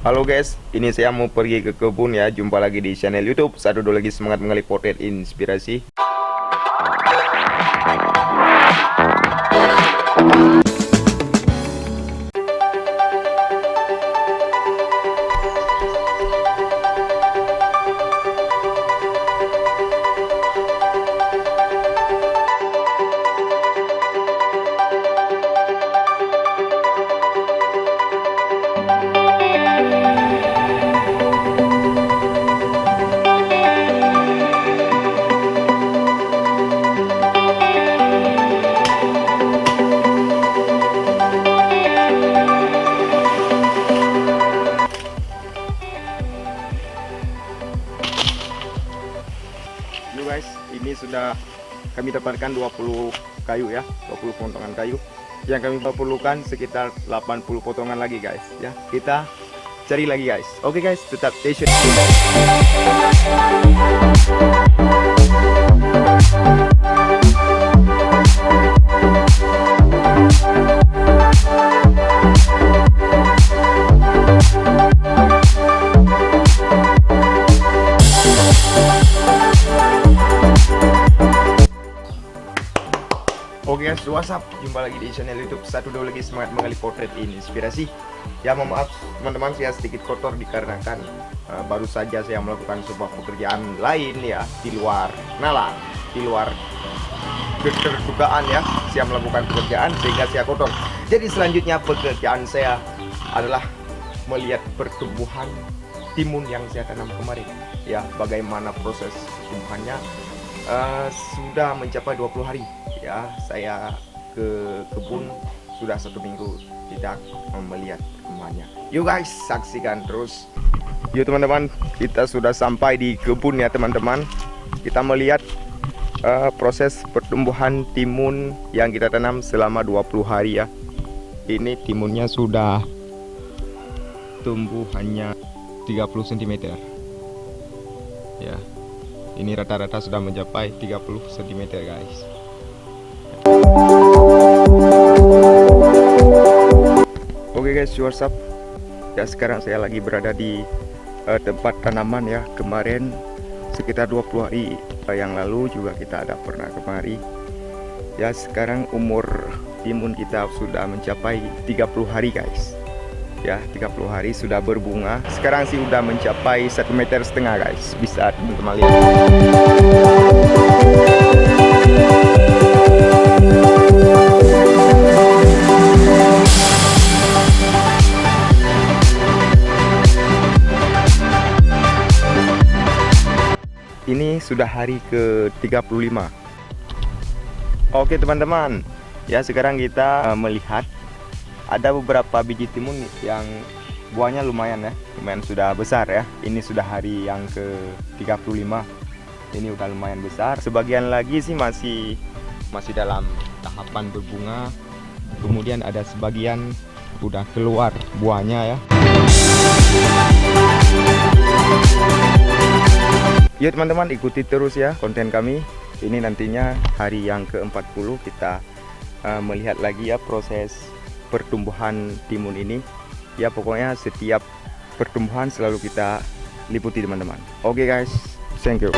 Halo guys, ini saya mau pergi ke kebun ya. Jumpa lagi di channel YouTube Satu Dua Lagi Semangat Mengali Potret Inspirasi. Yo guys, ini sudah kami dapatkan 20 kayu ya, 20 potongan kayu. Yang kami perlukan sekitar 80 potongan lagi guys ya. Kita cari lagi guys. Oke guys, tetap stay tune. Oke guys, what's up? Jumpa lagi di channel YouTube Satu Dua Lagi Semangat Mengali Potret Inspirasi. Ya mohon maaf teman-teman, saya sedikit kotor dikarenakan baru saja saya melakukan sebuah pekerjaan lain ya, di luar nalar, di luar keterdugaan ya. Saya melakukan pekerjaan sehingga saya kotor. Jadi selanjutnya pekerjaan saya adalah melihat pertumbuhan timun yang saya tanam kemarin ya, bagaimana proses pertumbuhannya. Sudah mencapai 20 hari ya, saya ke kebun sudah 1 minggu tidak melihat perkembangannya. Yuk guys, saksikan terus. Yuk teman-teman, kita sudah sampai di kebun ya teman-teman. Kita melihat proses pertumbuhan timun yang kita tanam selama 20 hari ya. Ini timunnya sudah tumbuh hanya 30 cm ya. Ini rata-rata sudah mencapai 30 cm guys. Oke guys, what's up? Ya sekarang saya lagi berada di tempat tanaman ya. Kemarin sekitar 20 hari yang lalu juga kita ada pernah kemari. Ya sekarang umur timun kita sudah mencapai 30 hari guys. Ya 30 hari sudah berbunga. Sekarang sih udah mencapai 1,5 meter guys. Bisa teman-teman lihat. Ini sudah hari ke-35. Oke teman-teman, ya sekarang kita melihat ada beberapa biji timun yang buahnya lumayan ya, lumayan sudah besar ya. Ini sudah hari yang ke-35. Ini udah lumayan besar. Sebagian lagi sih masih dalam tahapan berbunga. Kemudian ada sebagian udah keluar buahnya ya. Ya teman-teman, ikuti terus ya konten kami. Ini nantinya hari yang ke-40 kita melihat lagi ya proses pertumbuhan timun ini. Ya pokoknya setiap pertumbuhan selalu kita liputi teman-teman. Oke guys, thank you.